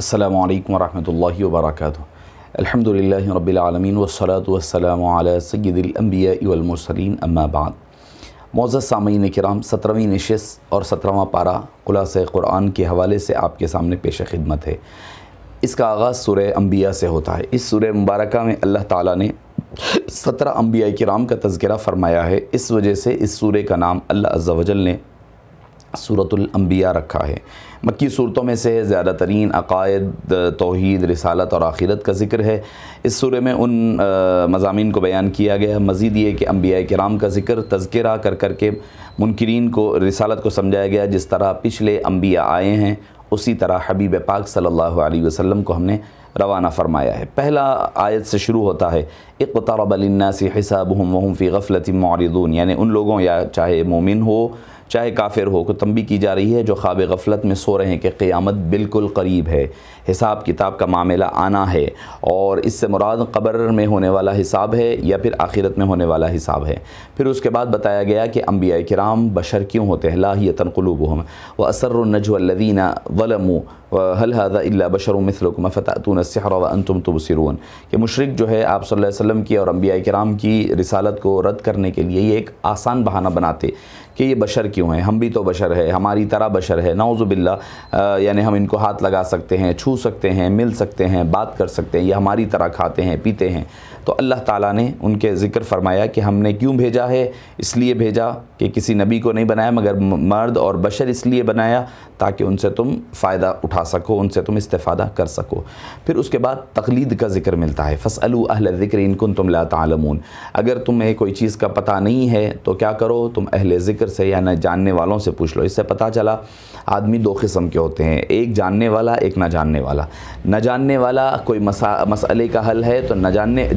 السلام علیکم ورحمۃ اللہ وبرکاتہ۔ الحمدللہ رب العالمین والصلاة والسلام علی سید الانبیاء والمرسلین، اما بعد۔ معزز سامعین کرام، 17ویں نشست اور 17واں پارہ خلاصہ قرآن کے حوالے سے آپ کے سامنے پیش خدمت ہے۔ اس کا آغاز سورہ انبیاء سے ہوتا ہے۔ اس سورہ مبارکہ میں اللہ تعالیٰ نے 17 انبیاء کرام کا تذکرہ فرمایا ہے، اس وجہ سے اس سورہ کا نام اللہ عز و جل نے سورۃ الانبیاء رکھا ہے۔ مکی صورتوں میں سے زیادہ ترین عقائد، توحید، رسالت اور آخرت کا ذکر ہے۔ اس سورہ میں ان مضامین کو بیان کیا گیا۔ مزید یہ کہ انبیاء کرام کا تذکرہ کر کے منکرین کو رسالت کو سمجھایا گیا۔ جس طرح پچھلے انبیاء آئے ہیں اسی طرح حبیب پاک صلی اللہ علیہ وسلم کو ہم نے روانہ فرمایا ہے۔ پہلا آیت سے شروع ہوتا ہے، اقترب للناس حسابهم وهم فی غفلۃ معرضون، یعنی ان لوگوں، یا چاہے مومن ہو چاہے کافر ہو، کو تنبیہ کی جا رہی ہے جو خواب غفلت میں سو رہے ہیں کہ قیامت بالکل قریب ہے، حساب کتاب کا معاملہ آنا ہے، اور اس سے مراد قبر میں ہونے والا حساب ہے یا پھر آخرت میں ہونے والا حساب ہے۔ پھر اس کے بعد بتایا گیا کہ انبیاء کرام بشر کیوں ہوتے ہیں، لاہیۃ قلوبہم واسروا النجوى الذین ظلموا هل هذا الا بشر مثلکم افتأتون السحر وانتم تبصرون، کہ مشرک جو ہے آپ صلی اللہ علیہ وسلم کی اور انبیاء کرام کی رسالت کو رد کرنے کے لیے یہ ایک آسان بہانہ بناتے کہ یہ بشر کیوں ہیں، ہم بھی تو بشر ہے، ہماری طرح بشر ہے، نعوذ باللہ، یعنی ہم ان کو ہاتھ لگا سکتے ہیں، چھو سکتے ہیں، مل سکتے ہیں، بات کر سکتے ہیں، یہ ہماری طرح کھاتے ہیں پیتے ہیں۔ تو اللہ تعالیٰ نے ان کے ذکر فرمایا کہ ہم نے کیوں بھیجا ہے، اس لیے بھیجا کہ کسی نبی کو نہیں بنایا مگر مرد اور بشر اس لیے بنایا تاکہ ان سے تم فائدہ اٹھا سکو، ان سے تم استفادہ کر سکو۔ پھر اس کے بعد تقلید کا ذکر ملتا ہے، فاسألوا اہل الذکر ان کنتم لا تعلمون، اگر تمہیں کوئی چیز کا پتہ نہیں ہے تو کیا کرو، تم اہل ذکر سے یا نہ جاننے والوں سے پوچھ لو۔ اس سے پتہ چلا آدمی دو قسم کے ہوتے ہیں، ایک جاننے والا، ایک نہ جاننے والا۔ نہ جاننے والا کوئی مسئلے کا حل ہے تو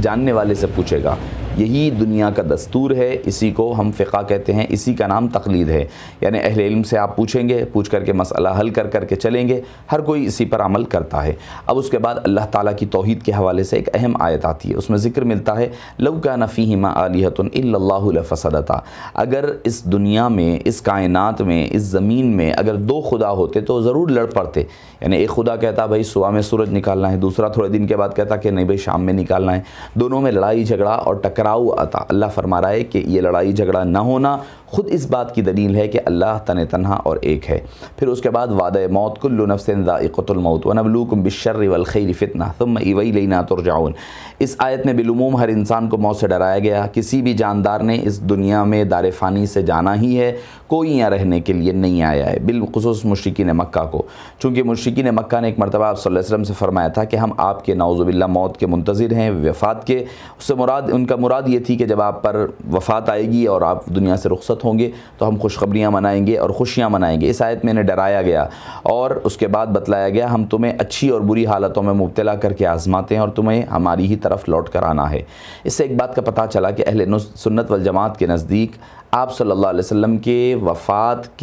جاننے والے سے پوچھے گا، یہی دنیا کا دستور ہے، اسی کو ہم فقہ کہتے ہیں، اسی کا نام تقلید ہے، یعنی اہل علم سے آپ پوچھیں گے، پوچھ کر کے مسئلہ حل کر کے چلیں گے، ہر کوئی اسی پر عمل کرتا ہے۔ اب اس کے بعد اللہ تعالیٰ کی توحید کے حوالے سے ایک اہم آیت آتی ہے، اس میں ذکر ملتا ہے، لو کان فیہما آلہۃ الا اللہ لفسدتا، اگر اس دنیا میں، اس کائنات میں، اس زمین میں اگر دو خدا ہوتے تو ضرور لڑ پڑتے، یعنی ایک خدا کہتا بھائی صبح میں سورج نکالنا ہے، دوسرا تھوڑے دن کے بعد کہتا کہ نہیں بھائی شام میں نکالنا ہے، دونوں میں لڑائی جھگڑا اور ٹکراؤ آتا۔ اللہ فرما رہا ہے کہ یہ لڑائی جھگڑا نہ ہونا خود اس بات کی دلیل ہے کہ اللہ تنہا اور ایک ہے۔ پھر اس کے بعد وعدہ موت، کل نفس ذائقۃ الموت ونبلوکم بالشر والخیر فتنہ ثم الینا ترجعون، اس آیت میں بالعموم ہر انسان کو موت سے ڈرایا گیا، کسی بھی جاندار نے اس دنیا میں دار فانی سے جانا ہی ہے، کوئی یہاں رہنے کے لیے نہیں آیا ہے، بالخصوص مشرکین مکہ کو، چونکہ مشرکین مکہ نے ایک مرتبہ آپ صلی اللہ علیہ وسلم سے فرمایا تھا کہ ہم آپ کے نعوذ باللہ موت کے منتظر ہیں، وفات کے، اس سے مراد ان کا مراد یہ تھی کہ جب آپ پر وفات آئے گی اور آپ دنیا سے رخصت ہوں گے تو ہم خوشخبریاں منائیں گے اور خوشیاں منائیں گے۔ اس آیت میں انہیں ڈرایا گیا اور اس کے بعد بتلایا گیا ہم تمہیں اچھی اور بری حالتوں میں مبتلا کر کے آزماتے ہیں اور تمہیں ہماری ہی طرف لوٹ کر آنا ہے۔ اس سے ایک بات کا پتہ چلا کہ اہل سنت والجماعت کے نزدیک آپ صلی اللہ علیہ وسلم کے وفات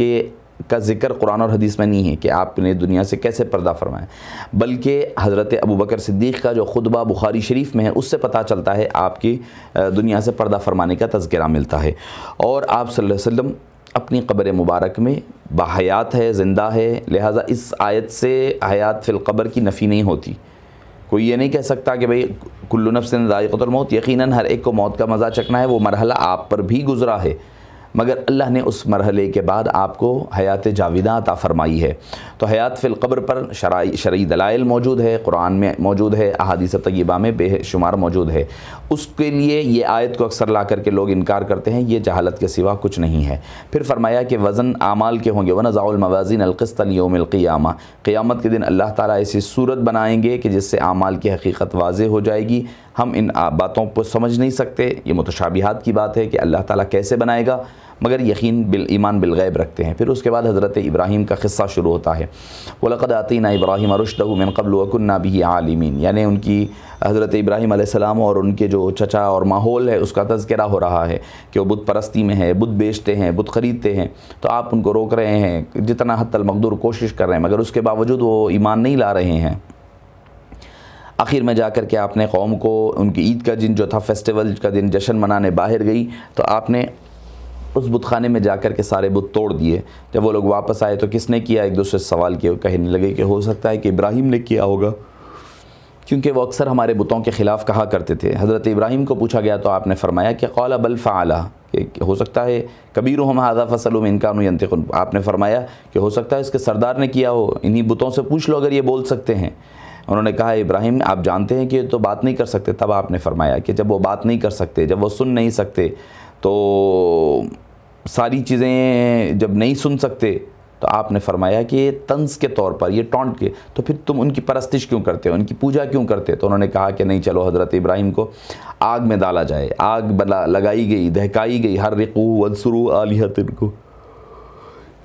کا ذکر قرآن اور حدیث میں نہیں ہے کہ آپ نے دنیا سے کیسے پردہ فرمایا، بلکہ حضرت ابوبکر صدیق کا جو خطبہ بخاری شریف میں ہے اس سے پتہ چلتا ہے آپ کی دنیا سے پردہ فرمانے کا تذکرہ ملتا ہے۔ اور آپ صلی اللہ علیہ وسلم اپنی قبر مبارک میں باحیات ہے، زندہ ہے، لہٰذا اس آیت سے حیات فی القبر کی نفی نہیں ہوتی۔ کوئی یہ نہیں کہہ سکتا کہ بھئی کل نفس ذائقۃ الموت، یقیناً ہر ایک کو موت کا مزہ چکھنا ہے، وہ مرحلہ آپ پر بھی گزرا ہے، مگر اللہ نے اس مرحلے کے بعد آپ کو حیات جاویدہ عطا فرمائی ہے۔ تو حیات فی القبر پر شرعی دلائل موجود ہے، قرآن میں موجود ہے، احادیث طیبہ میں بے شمار موجود ہے۔ اس کے لیے یہ آیت کو اکثر لا کر کے لوگ انکار کرتے ہیں، یہ جہالت کے سوا کچھ نہیں ہے۔ پھر فرمایا کہ وزن اعمال کے ہوں گے، وَنَضَعُ الْمَوَازِينَ الْقِسْطَ لِيَوْمِ الْقِيَامَةِ، قیامت کے دن اللہ تعالیٰ ایسی صورت بنائیں گے کہ جس سے اعمال کی حقیقت واضح ہو جائے گی۔ ہم ان باتوں کو سمجھ نہیں سکتے، یہ متشابہات کی بات ہے کہ اللہ تعالیٰ کیسے بنائے گا، مگر یقین ایمان بالغیب رکھتے ہیں۔ پھر اس کے بعد حضرت ابراہیم کا قصہ شروع ہوتا ہے، وَلَقَدْ آتَيْنَا إِبْرَاهِيمَ رُشْدَهُ مِن قَبْلُ وَكُنَّا بِهِ عَالِمِينَ، یعنی ان کی حضرت ابراہیم علیہ السلام اور ان کے جو چچا اور ماحول ہے اس کا تذکرہ ہو رہا ہے کہ وہ بت پرستی میں ہے، بت بیچتے ہیں، بت خریدتے ہیں، تو آپ ان کو روک رہے ہیں، جتنا حد المقدور کوشش کر رہے ہیں، مگر اس کے باوجود وہ ایمان نہیں لا رہے ہیں۔ آخر میں جا کر کے آپ نے قوم کو ان کی عید کا دن جو تھا، فیسٹیول کا دن، جشن منانے باہر گئی، تو آپ نے اس بت خانے میں جا کر کے سارے بت توڑ دیے۔ جب وہ لوگ واپس آئے تو کس نے کیا، ایک دوسرے سے سوال کیا، کہنے لگے کہ ہو سکتا ہے کہ ابراہیم نے کیا ہوگا، کیونکہ وہ اکثر ہمارے بتوں کے خلاف کہا کرتے تھے۔ حضرت ابراہیم کو پوچھا گیا تو آپ نے فرمایا کہ قال بل فعلہ، کہ ہو سکتا ہے کبیرہم ھذا فاسألوہم ان کانوا ینطقون، آپ نے فرمایا کہ ہو سکتا ہے اس کے سردار نے کیا ہو، انہی بتوں سے پوچھ لو اگر یہ بول سکتے ہیں۔ انہوں نے کہا ابراہیم آپ جانتے ہیں کہ یہ تو بات نہیں کر سکتے۔ تب آپ نے فرمایا کہ جب وہ بات نہیں کر سکتے، جب وہ سن نہیں سکتے، تو ساری چیزیں جب نہیں سن سکتے تو آپ نے فرمایا کہ یہ طنز کے طور پر، یہ ٹونٹ کے، تو پھر تم ان کی پرستش کیوں کرتے ہو، ان کی پوجا کیوں کرتے؟ تو انہوں نے کہا کہ نہیں چلو حضرت ابراہیم کو آگ میں ڈالا جائے۔ آگ لگائی گئی، دہکائی گئی، حرقوہ وانصروا آلہتکم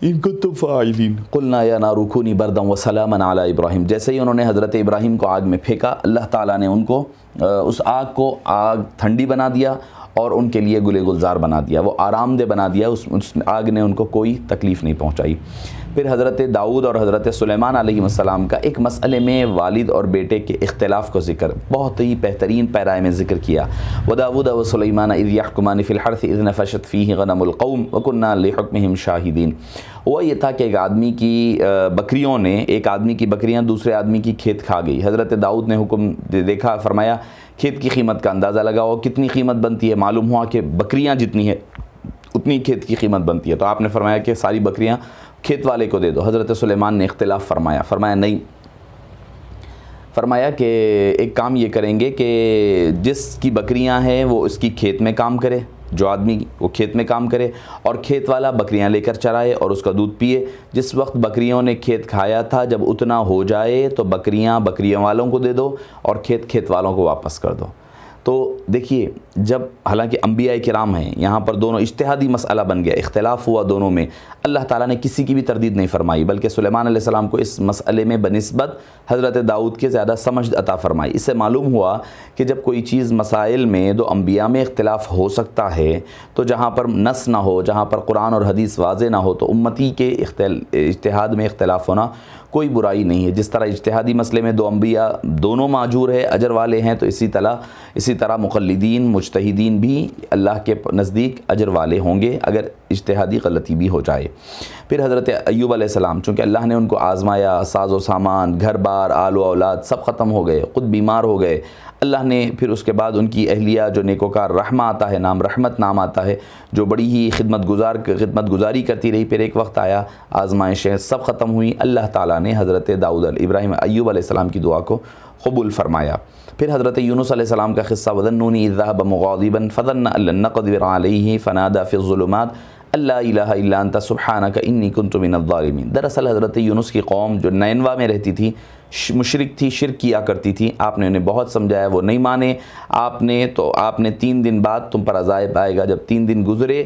ان کنتم فاعلین قلنا یا نار کونی بردا وسلاما علی ابراہیم۔ جیسے ہی انہوں نے حضرت ابراہیم کو آگ میں پھینکا، اللہ تعالیٰ نے ان کو اس آگ کو ٹھنڈی بنا دیا اور ان کے لیے گلے گلزار بنا دیا، وہ آرام دہ بنا دیا، اس آگ نے ان کو کوئی تکلیف نہیں پہنچائی۔ پھر حضرت داؤد اور حضرت سلیمان علیہ السلام کا ایک مسئلے میں والد اور بیٹے کے اختلاف کو ذکر بہت ہی بہترین پیرائے میں ذکر کیا۔ وَدَاوُدَ وَسُلَيْمَانَ إِذْ يَحْكُمَانِ فِي الْحَرْثِ إِذْ نَفَشَتْ فِيهِ غَنَمُ الْقَوْمِ وَكُنَّا لِحُكْمِهِمْ شَاهِدِينَ۔ وہ یہ تھا کہ ایک آدمی کی بکریوں نے، ایک آدمی کی بکریاں دوسرے آدمی کی کھیت کھا گئی۔ حضرت داؤد نے حکم دیکھا، فرمایا کھیت کی قیمت کا اندازہ لگاؤ، کتنی قیمت بنتی ہے؟ معلوم ہوا کہ بکریاں جتنی ہے اتنی کھیت کی قیمت بنتی ہے۔ تو آپ نے فرمایا کہ ساری بکریاں کھیت والے کو دے دو۔ حضرت سلیمان نے اختلاف فرمایا نہیں، فرمایا کہ ایک کام یہ کریں گے کہ جس کی بکریاں ہیں وہ اس کی کھیت میں کام کرے، جو آدمی وہ کھیت میں کام کرے، اور کھیت والا بکریاں لے کر چرائے اور اس کا دودھ پیے۔ جس وقت بکریوں نے کھیت کھایا تھا، جب اتنا ہو جائے تو بکریاں بکریوں والوں کو دے دو اور کھیت کھیت والوں کو واپس کر دو۔ تو دیکھیے، جب حالانکہ انبیاء کرام ہیں، یہاں پر دونوں اجتہادی مسئلہ بن گیا، اختلاف ہوا دونوں میں، اللہ تعالیٰ نے کسی کی بھی تردید نہیں فرمائی، بلکہ سلیمان علیہ السلام کو اس مسئلے میں بنسبت حضرت داؤد کے زیادہ سمجھ عطا فرمائی۔ اس سے معلوم ہوا کہ جب کوئی چیز مسائل میں دو انبیاء میں اختلاف ہو سکتا ہے، تو جہاں پر نص نہ ہو، جہاں پر قرآن اور حدیث واضح نہ ہو، تو امتی کے اجتہاد میں اختلاف ہونا کوئی برائی نہیں ہے۔ جس طرح اجتہادی مسئلے میں دو انبیاء دونوں معجور ہے، اجر والے ہیں، تو اسی طرح مقلدین مجتہدین بھی اللہ کے نزدیک اجر والے ہوں گے اگر اجتہادی غلطی بھی ہو جائے۔ پھر حضرت ایوب علیہ السلام، چونکہ اللہ نے ان کو آزمایا، ساز و سامان، گھر بار، آل و اولاد سب ختم ہو گئے، خود بیمار ہو گئے، اللہ نے پھر اس کے بعد ان کی اہلیہ جو نیکوکار، رحمہ آتا ہے نام، رحمت نام آتا ہے، جو بڑی ہی خدمت گزاری کرتی رہی، پھر ایک وقت آیا آزمائشیں سب ختم ہوئی، اللہ تعالیٰ نے حضرت ایوب علیہ السلام کی دعا کو قبول فرمایا۔ پھر حضرت یونس علیہ السلام کا قصہ، وَذَنُّونِ إِذْ ذَهَبَ مُغَاضِبًا فَظَنَّ أَن لَّن نَّقْدِرَ عَلَيْهِ فَنَادَىٰ فِي الظُّلُمَاتِ أَن لَّا إِلَٰهَ إِلَّا أَنتَ سُبْحَانَكَ إِنِّي كُنتُ مِنَ الظَّالِمِينَ۔ دراصل حضرت یونس کی قوم جو نینوا میں رہتی تھی، مشرک تھی، شرک کیا کرتی تھی، آپ نے انہیں بہت سمجھایا، وہ نہیں مانے۔ آپ نے 3 دن بعد تم پر عذاب آئے گا۔ جب 3 دن گزرے،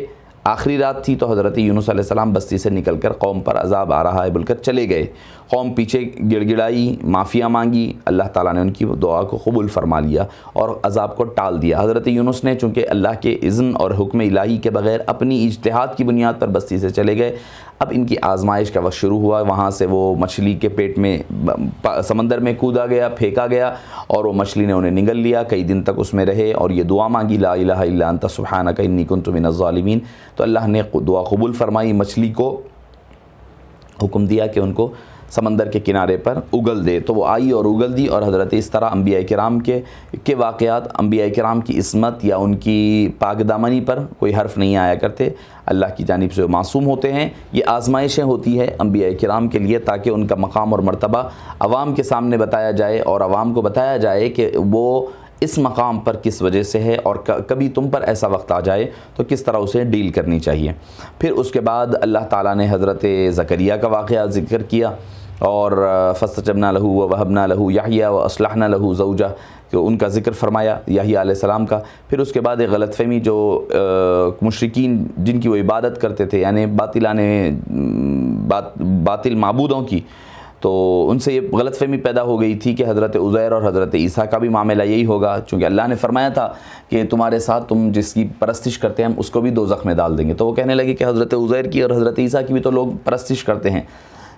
آخری رات تھی، تو حضرت یونس علیہ السلام بستی سے نکل کر قوم پر عذاب آ رہا ہے بول کر چلے گئے۔ قوم پیچھے گڑ گڑائی، معافیا مانگی، اللہ تعالیٰ نے ان کی دعا کو قبول فرما لیا اور عذاب کو ٹال دیا۔ حضرت یونس نے چونکہ اللہ کے اذن اور حکم الہی کے بغیر اپنی اجتہاد کی بنیاد پر بستی سے چلے گئے، اب ان کی آزمائش کا وقت شروع ہوا۔ وہاں سے وہ مچھلی کے پیٹ میں سمندر میں کودا گیا، پھینکا گیا، اور وہ مچھلی نے انہیں نگل لیا۔ کئی دن تک اس میں رہے اور یہ دعا مانگی، لا الہ الا انت سبحانک انی کنت من الظالمین۔ تو اللہ نے دعا قبول فرمائی، مچھلی کو حکم دیا کہ ان کو سمندر کے کنارے پر اگل دے، تو وہ آئی اور اگل دی۔ اور حضرت اس طرح انبیاء کرام کے واقعات، انبیاء کرام کی عصمت یا ان کی پاک دامنی پر کوئی حرف نہیں آیا کرتے، اللہ کی جانب سے معصوم ہوتے ہیں۔ یہ آزمائشیں ہوتی ہے انبیاء کرام کے لیے تاکہ ان کا مقام اور مرتبہ عوام کے سامنے بتایا جائے اور عوام کو بتایا جائے کہ وہ اس مقام پر کس وجہ سے ہے، اور کبھی تم پر ایسا وقت آ جائے تو کس طرح اسے ڈیل کرنی چاہیے۔ پھر اس کے بعد اللہ تعالیٰ نے حضرت زکریا کا واقعہ ذکر کیا، اور فاستجبنا لہ ووہبنا لہ یحییٰ واصلحنا لہ زوجہ، کہ ان کا ذکر فرمایا یحییٰ علیہ السلام کا۔ پھر اس کے بعد ایک غلط فہمی جو مشرکین جن کی وہ عبادت کرتے تھے، یعنی باطل معبودوں کی، تو ان سے یہ غلط فہمی پیدا ہو گئی تھی کہ حضرت عزیر اور حضرت عیسیٰ کا بھی معاملہ یہی ہوگا، چونکہ اللہ نے فرمایا تھا کہ تمہارے ساتھ تم جس کی پرستش کرتے ہیں ہم اس کو بھی دوزخ میں ڈال دیں گے۔ تو وہ کہنے لگے کہ حضرت عزیر کی اور حضرت عیسیٰ کی بھی تو لوگ پرستش کرتے ہیں،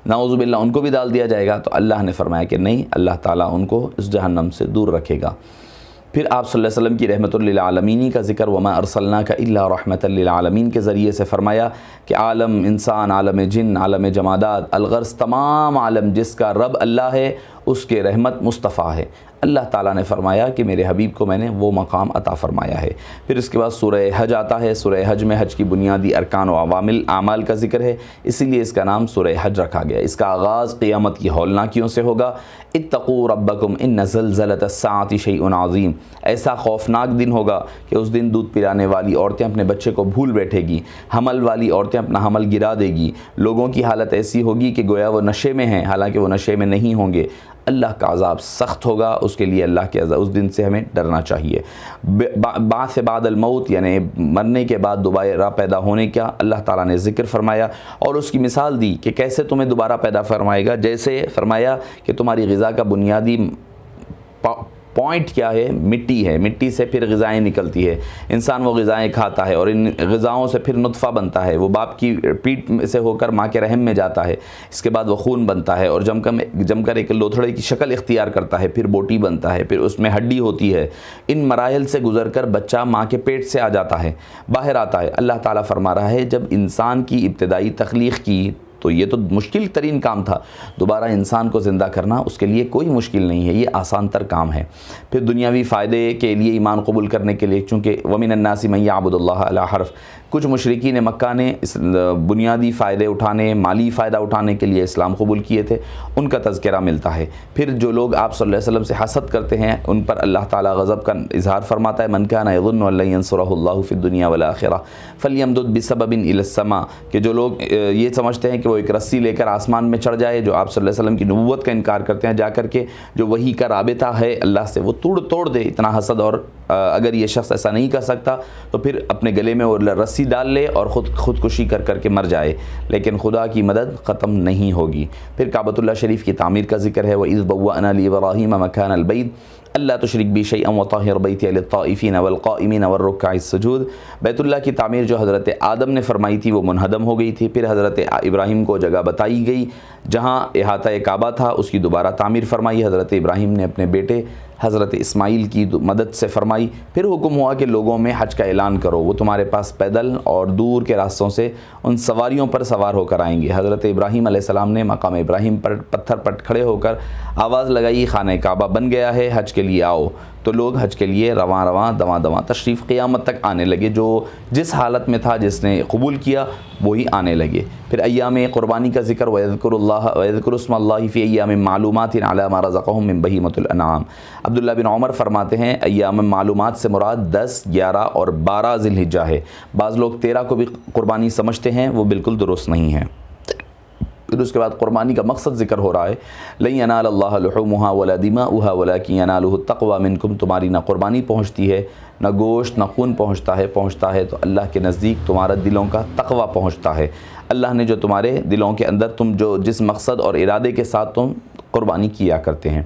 نعوذ باللہ ان کو بھی ڈال دیا جائے گا۔ تو اللہ نے فرمایا کہ نہیں، اللہ تعالیٰ ان کو اس جہنم سے دور رکھے گا۔ پھر آپ صلی اللہ علیہ وسلم کی رحمت للعالمین کا ذکر وما ارسلناک الا رحمۃ للعالمین کے ذریعے سے فرمایا کہ عالم انسان، عالم جن، عالم جمادات، الغرض تمام عالم جس کا رب اللہ ہے اس کے رحمت مصطفیٰ ہے۔ اللہ تعالیٰ نے فرمایا کہ میرے حبیب کو میں نے وہ مقام عطا فرمایا ہے۔ پھر اس کے بعد سورہ حج آتا ہے۔ سورہ حج میں حج کی بنیادی ارکان و عوامل اعمال کا ذکر ہے، اسی لیے اس کا نام سورہ حج رکھا گیا۔ اس کا آغاز قیامت کی ہولناکیوں سے ہوگا۔ اتقوا ربکم ان زلزلۃ الساعۃ شیء عظیم، ایسا خوفناک دن ہوگا کہ اس دن دودھ پلانے والی عورتیں اپنے بچے کو بھول بیٹھے گی، حمل والی عورتیں اپنا حمل گرا دے گی، لوگوں کی حالت ایسی ہوگی کہ گویا وہ نشے میں ہیں حالانکہ وہ نشے میں نہیں ہوں گے۔ اللہ کا عذاب سخت ہوگا، اس کے لیے اللہ کے عذاب، اس دن سے ہمیں ڈرنا چاہیے۔ بعث بعد الموت یعنی مرنے کے بعد دوبارہ پیدا ہونے کا اللہ تعالیٰ نے ذکر فرمایا اور اس کی مثال دی کہ کیسے تمہیں دوبارہ پیدا فرمائے گا۔ جیسے فرمایا کہ تمہاری غذا کا بنیادی پوائنٹ کیا ہے؟ مٹی ہے، مٹی سے پھر غذائیں نکلتی ہے، انسان وہ غذائیں کھاتا ہے اور ان غذاؤں سے پھر نطفہ بنتا ہے، وہ باپ کی پیٹ سے ہو کر ماں کے رحم میں جاتا ہے، اس کے بعد وہ خون بنتا ہے اور جم کر ایک لوتھڑے کی شکل اختیار کرتا ہے، پھر بوٹی بنتا ہے، پھر اس میں ہڈی ہوتی ہے۔ ان مراحل سے گزر کر بچہ ماں کے پیٹ سے آ جاتا ہے، باہر آتا ہے۔ اللہ تعالیٰ فرما رہا ہے جب انسان کی ابتدائی تخلیق کی تو یہ تو مشکل ترین کام تھا، دوبارہ انسان کو زندہ کرنا اس کے لیے کوئی مشکل نہیں ہے، یہ آسان تر کام ہے۔ پھر دنیاوی فائدے کے لیے ایمان قبول کرنے کے لیے، چونکہ وَمِنَ النَّاسِ مَن يَعْبُدُ اللَّهَ عَلَى حَرْفٍ، کچھ مشرکین مکہ نے اس بنیادی فائدے اٹھانے، مالی فائدہ اٹھانے کے لیے اسلام قبول کیے تھے، ان کا تذکرہ ملتا ہے۔ پھر جو لوگ آپ صلی اللہ علیہ وسلم سے حسد کرتے ہیں ان پر اللہ تعالیٰ غضب کا اظہار فرماتا ہے، مَن كَانَ يَظُنُّ أَن لَّن يَنصُرَهُ اللَّهُ فِي الدُّنْيَا وَالْآخِرَةِ فَلْيَمْدُدْ بِسَبَبٍ إِلَى السَّمَاءِ، کہ جو لوگ یہ سمجھتے ہیں کہ وہ ایک رسی لے کر آسمان میں چڑھ جائے، جو آپ صلی اللہ علیہ وسلم کی نبوت کا انکار کرتے ہیں، جا کر کے جو وحی کا رابطہ ہے اللہ سے وہ توڑ دے، اتنا حسد۔ اور اگر یہ شخص ایسا نہیں کر سکتا تو پھر اپنے گلے میں وہ رسی ڈال لے اور خودکشی کر کے مر جائے، لیکن خدا کی مدد ختم نہیں ہوگی۔ پھر کعبۃ اللہ شریف کی تعمیر کا ذکر ہے، وَإِذْ بَوَّأْنَا لِإِبْرَاهِيمَ مَكَانَ الْبَيْتِ اللہ تشرک بی شیئا وطہر بیتی للطائفین والقائمین والرکع السجود۔ بیت اللہ کی تعمیر جو حضرت آدم نے فرمائی تھی وہ منہدم ہو گئی تھی، پھر حضرت ابراہیم کو جگہ بتائی گئی جہاں احاطہ کعبہ تھا، اس کی دوبارہ تعمیر فرمائی۔ حضرت ابراہیم نے اپنے بیٹے حضرت اسماعیل کی مدد سے فرمائی۔ پھر حکم ہوا کہ لوگوں میں حج کا اعلان کرو، وہ تمہارے پاس پیدل اور دور کے راستوں سے ان سواریوں پر سوار ہو کر آئیں گے۔ حضرت ابراہیم علیہ السلام نے مقام ابراہیم پر پتھر پر کھڑے ہو کر آواز لگائی، خانہ کعبہ بن گیا ہے، حج کے لیے آؤ۔ تو لوگ حج کے لیے رواں تشریف قیامت تک آنے لگے، جو جس حالت میں تھا جس نے قبول کیا وہی آنے لگے۔ پھر ایام قربانی کا ذکر، وَيَذْكُرُ اسْمَ اللَّهِ فِي أَيَّامٍ مَّعْلُومَاتٍ عَلَىٰ مَا رَزَقَهُم مِّن بَهِيمَةِ الْأَنْعَامِ۔ عبداللہ بن عمر فرماتے ہیں ایام معلومات سے مراد 10، 11 اور 12 ذی الحجہ ہے۔ بعض لوگ 13 کو بھی قربانی سمجھتے ہیں، وہ بالکل درست نہیں ہے۔ پھر اس کے بعد قربانی کا مقصد ذکر ہو رہا ہے، لَن يَنَالَ اللَّهَ لُحُومُهَا وَلَا دِمَاؤُهَا وَلَٰكِن يَنَالُهُ التَّقْوَىٰ مِنكُمْ، تمہاری نہ قربانی پہنچتی ہے، نہ گوشت، نہ خون پہنچتا ہے تو اللہ کے نزدیک تمہارا دلوں کا تقویٰ پہنچتا ہے۔ اللہ نے جو تمہارے دلوں کے اندر تم جو جس مقصد اور ارادے کے ساتھ تم قربانی کیا کرتے ہیں۔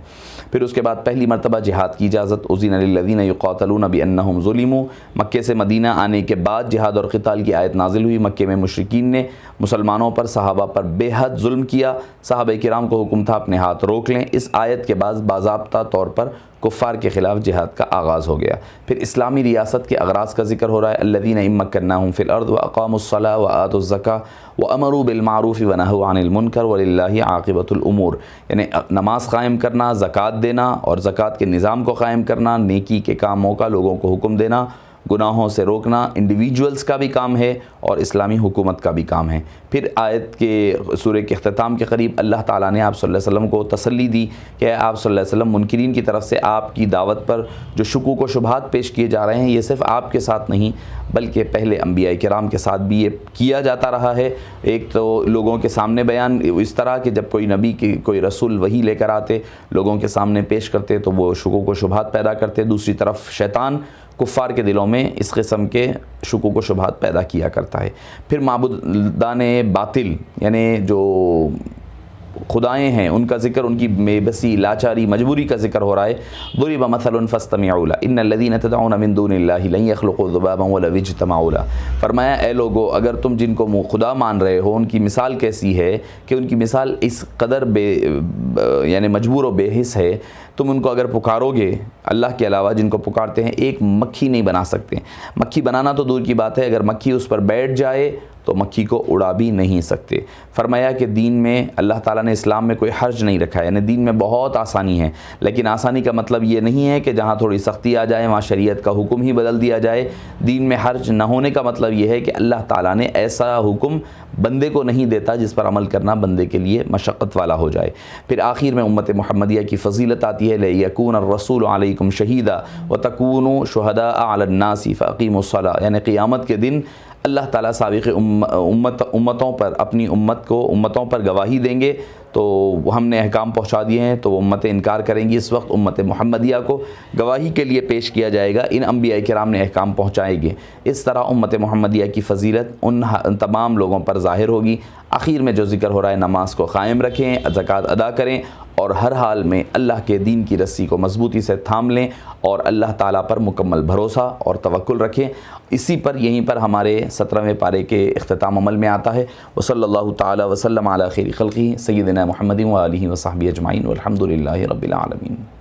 پھر اس کے بعد پہلی مرتبہ جہاد کی اجازت، اذن للذین یقاتلون بانہم ظلموا، مکے سے مدینہ آنے کے بعد جہاد اور قتال کی آیت نازل ہوئی۔ مکے میں مشرکین نے مسلمانوں پر، صحابہ پر بے حد ظلم کیا، صحابہ کرام کو حکم تھا اپنے ہاتھ روک لیں۔ اس آیت کے بعد باضابطہ طور پر کفار کے خلاف جہاد کا آغاز ہو گیا۔ پھر اسلامی ریاست کے اغراض کا ذکر ہو رہا ہے، الذین ان مکناہم فی الارض واقاموا الصلاۃ وآتوا الزکاۃ وامروا بالمعروف ونہوا عن المنکر وللہ عاقبۃ الامور، یعنی نماز قائم کرنا، زکوٰۃ دینا اور زکوٰۃ کے نظام کو قائم کرنا، نیکی کے کاموں کا لوگوں کو حکم دینا، گناہوں سے روکنا انڈیویجولز کا بھی کام ہے اور اسلامی حکومت کا بھی کام ہے۔ پھر آیت کے سورہ کے اختتام کے قریب اللہ تعالیٰ نے آپ صلی اللہ علیہ وسلم کو تسلی دی کہ آپ صلی اللہ علیہ وسلم منکرین کی طرف سے آپ کی دعوت پر جو شکوک و شبہات پیش کیے جا رہے ہیں یہ صرف آپ کے ساتھ نہیں بلکہ پہلے انبیاء کرام کے ساتھ بھی یہ کیا جاتا رہا ہے۔ ایک تو لوگوں کے سامنے بیان اس طرح کہ جب کوئی نبی کی کوئی رسول وحی لے کر آتے لوگوں کے سامنے پیش کرتے تو وہ شکوک و شبہات پیدا کرتے، دوسری طرف شیطان کفار کے دلوں میں اس قسم کے شکوک و شبہات پیدا کیا کرتا ہے۔ پھر معبودان باطل یعنی جو خدائیں ہیں ان کا ذکر، ان کی بے بسی، لاچاری، مجبوری کا ذکر ہو رہا ہے۔ ضرب مثل فاستمعوا له ان الذين تدعون من دون الله لن يخلقوا ذبابا ولو اجتمعوا له، فرمایا اے لوگو اگر تم جن کو خدا مان رہے ہو ان کی مثال کیسی ہے کہ ان کی مثال اس قدر یعنی مجبور و بے حس ہے، تم ان کو اگر پکارو گے اللہ کے علاوہ جن کو پکارتے ہیں ایک مکھی نہیں بنا سکتے۔ مکھی بنانا تو دور کی بات ہے، اگر مکھی اس پر بیٹھ جائے تو مکھی کو اڑا بھی نہیں سکتے۔ فرمایا کہ دین میں اللہ تعالیٰ نے اسلام میں کوئی حرج نہیں رکھا ہے، یعنی دین میں بہت آسانی ہے، لیکن آسانی کا مطلب یہ نہیں ہے کہ جہاں تھوڑی سختی آ جائے وہاں شریعت کا حکم ہی بدل دیا جائے۔ دین میں حرج نہ ہونے کا مطلب یہ ہے کہ اللہ تعالیٰ نے ایسا حکم بندے کو نہیں دیتا جس پر عمل کرنا بندے کے لیے مشقت والا ہو جائے۔ پھر آخر میں امت محمدیہ کی فضیلت آتی ہے، لِيَكُونَ الرَّسُولُ عَلَيْكُمْ شَهِيدًا وَتَكُونُوا شُهَدَاءَ عَلَى النَّاسِ فَأَقِيمُوا الصَّلَاةَ، یعنی قیامت کے دن اللہ تعالیٰ سابق امتوں پر، اپنی امتوں پر گواہی دیں گے، تو ہم نے احکام پہنچا دیے ہیں تو وہ امتیں انکار کریں گی، اس وقت امت محمدیہ کو گواہی کے لیے پیش کیا جائے گا، ان انبیاء کرام نے احکام پہنچائے گے۔ اس طرح امت محمدیہ کی فضیلت ان تمام لوگوں پر ظاہر ہوگی۔ آخر میں جو ذکر ہو رہا ہے، نماز کو قائم رکھیں، زکوٰۃ ادا کریں اور ہر حال میں اللہ کے دین کی رسی کو مضبوطی سے تھام لیں اور اللہ تعالیٰ پر مکمل بھروسہ اور توکل رکھیں۔ اسی پر یہیں پر ہمارے 17ویں پارے کے اختتام عمل میں آتا ہے۔ وصلی اللہ تعالی وسلم علی خیر خلقہ سیدنا محمد و آلہ و صحبہ اجمعین والحمد للہ رب العالمین۔